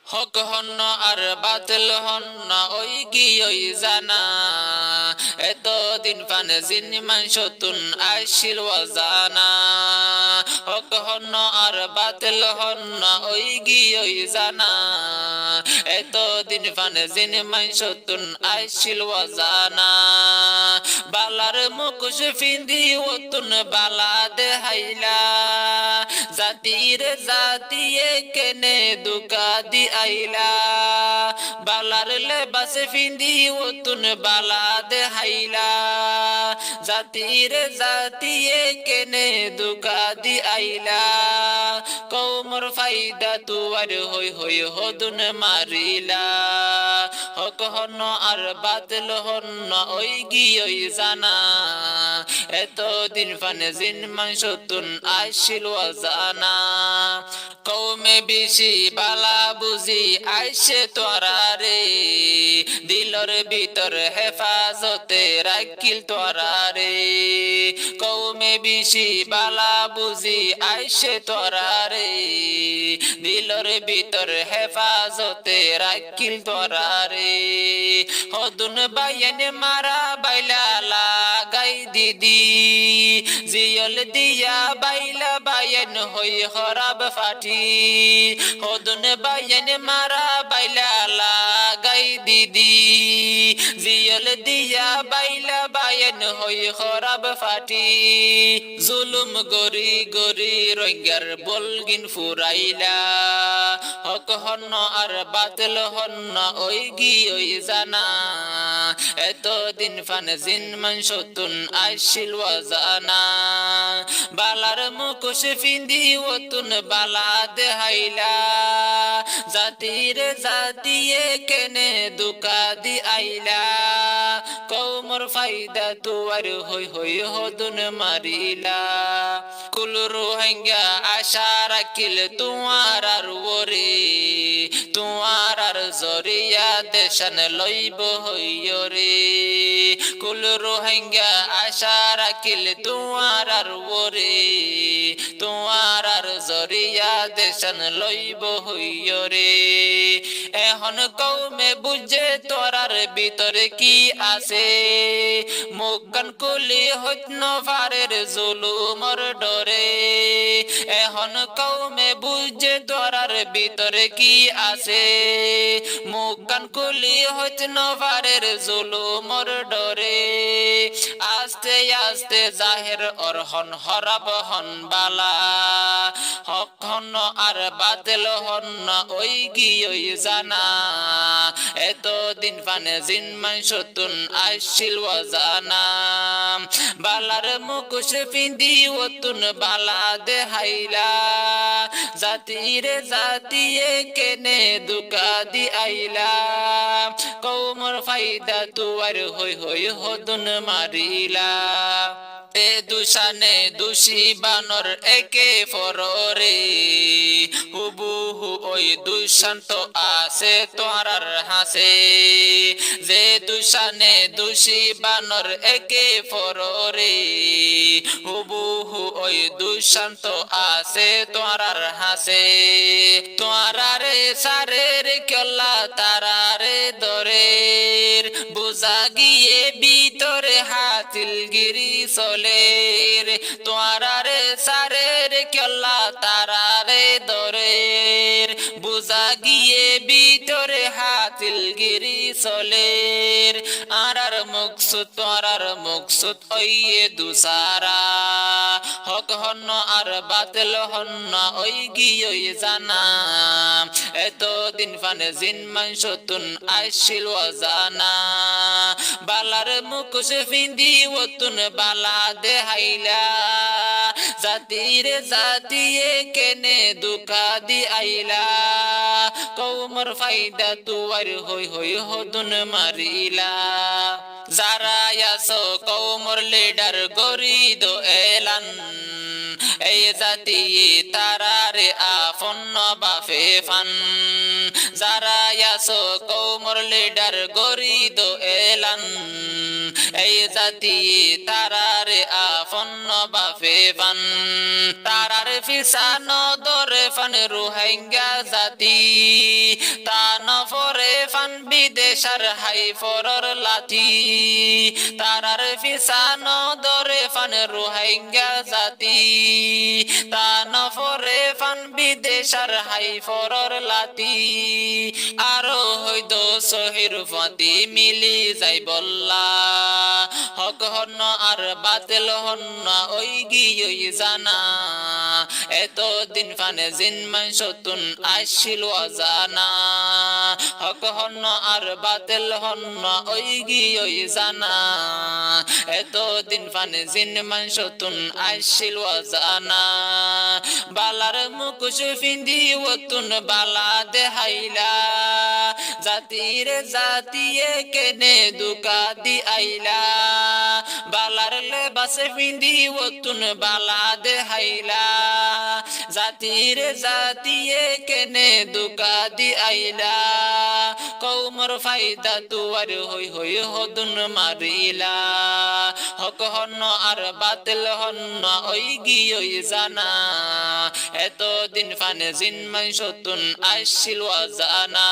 হক হন্ন আর বাতিল হন্ন ওই কি ওই জানা এতদিন ফান জিন মানসতুন আইসিল ওয়াজানা হক হন্ন আর বাতিল হন্ন ওই কি ওই জানা এতদিন ফান জিন মানসতুন আইসিল ওয়াজানা বালার মুকুশ ফিন্দি ওতুন বালা দেহাইলা জাতির জাতিয়ে কেনে দুকা দি আইলা বালার লেবাস ফিন্দি ওতুন বালা দেহাইলা জাতির জাতিয়ে কেনে দুকা দি আইলা কৌমর ফাইদা তুয়ার হই হই হদুন মারিলা হক হন্ন আর বাতিল হন্ন ওই গি ওই জানা এতদিন ফানে জিন মানসতুন আইসিল ওয়াজানা কৌমে বেশি বালা বুঝি আইসে তোরা রে দিলর ভিতর হেফাজতে রাখিল তোরা রে কৌমে বেশি বালা বুঝি আইসে তোরা রে দিলর ভিতর হেফাজতে রাখিল তোরা রে হদুন বাইন মারা বাইলা লাগাই দিদি জিয়ল দিয়া বাইলা বাইন হই খরাব ফাটি হদুন বাইন মারা বাইলা লাগাই দিদি জিয়ল দিয়া বাইলা বাইন হই খরাব ফাটি জুলুম গরি গরি রঙ্গার বলগিন ফুরাইলা হক হন্ন আর বাতিল হন্ন ওই গি ওই জানা এতদিন ফান জিন মানসতুন আইসিল ওয়াজানা বালার মুকুশ ফিন্দি ওতুন বালা দেহাইলা জাতির জাতিয়ে কেনে দুকা দি আইলা কৌমর ফাইদা তুয়ার হই হই হদুন মারিলা কুল রোহিঙ্গা আশা রাখিল তোমার আর ওরে তোমার আর জরিয়া দেশন লইব হইয় রে কুল রোহিঙ্গা আশা রাখিল তোমার আর ওরে তোমার আর জরিয়া দেশন লইব হইয় রে এখন কৌমে বুঝে তোরার ভিতরে কি আছে মুখান কুলি হইন ফারের জুলুমর ডরে এখন কৌমে বুঝে তোরার ভিতরে কি আছে মুখান কুলি হইন ফারের জুলুমর ডরে আস্তে আস্তে জাহের অরহন হরাব হন বালা হক হন আর বাতিল হন ওই গি ওই জানা এতদিন ফানে জিন মানসতুন আইসিল ওয়াজানা বালার মুকুশ ফিন্দি ওতুন বালা দেহাইলা জাতির জাতিয়ে কেনে দুকা দি আইলা কৌমর ফাইদা তুয়ার হই হই হদুন মারিলা এ দুশানে দুষি বানর একে ফররে হুবুহু ওই দুশান্ত আছে তোরার হাসে যে দুশানে দুষি বানর একে ফররে হুবুহু ওই দুশান্ত আছে তোরার হাসে তোরারে সারের কেলা তারারে দরের বুঝা গিয়ে ভিতরে হাতিল গিরি চলের তোরারে সারের কেলা তারারে দরের বুঝা গিয়ে ভিতরে হাতিল গিরি চলের আরার মুকসুদ তোরার মুকসুদ ওইয়ে দুসারা হক হন্ন আর বাতিল হন্ন ওই গি ওই জানা এতদিন ফানে জিন মানসতুন আইসিল ওয়াজানা বালার মুকুশ ফিন্দি ওতুন বালা দেহাইলা জাতির জাতিয়ে কেনে দুকা দি আইলা কৌমর ফাইদা তুয়ার হই হই হদুন মারিলা যারা আছো কৌমর লিডার গরিদ এলান এই জাতি তারারে আফন বাফে ফান যারা আছো কৌমর লিডার গরিদ এলান এই জাতি তারারে আফন বাফে ফান তারারে ফিসানো দরে ফান রোহিঙ্গা জাতি তান ফরে ফান বিদেশার হাই ফরর লাঠি তারার ফিসানো দরে ফান রোহিঙ্গা জাতি তান ফরে ফান বিদেশার হাই ফরর লাঠি আরো হইদ সহির ফাতি মিলি যাই বল্লা হক হন আর বাতিল হন ওই গিয়ে জানা এতদিন ফানে জিন মানসতুন আসিল অজানা হক হন আর বাতিল হন ওই গিয়ে জানা এতদিন ফানে জিন মানসতুন আসিল অজানা বালার মুকুশ ফিন্দি ওতুন বালা দেহাইলা জাতির জাতিয়ে কেনে দুকা দি আইলা বালার লেবাস ফিন্দি ওতুন বালা দেহাইলা জাতির জাতিয়ে কেনে দুকা দি আইলা কৌমর ফায়দা তুয়ার হই হই হদুন মারিলা হক হন আর বাতিল হন ওই গিয়ে জানা এতদিন ফানে জিন মানসতুন আসিল অজানা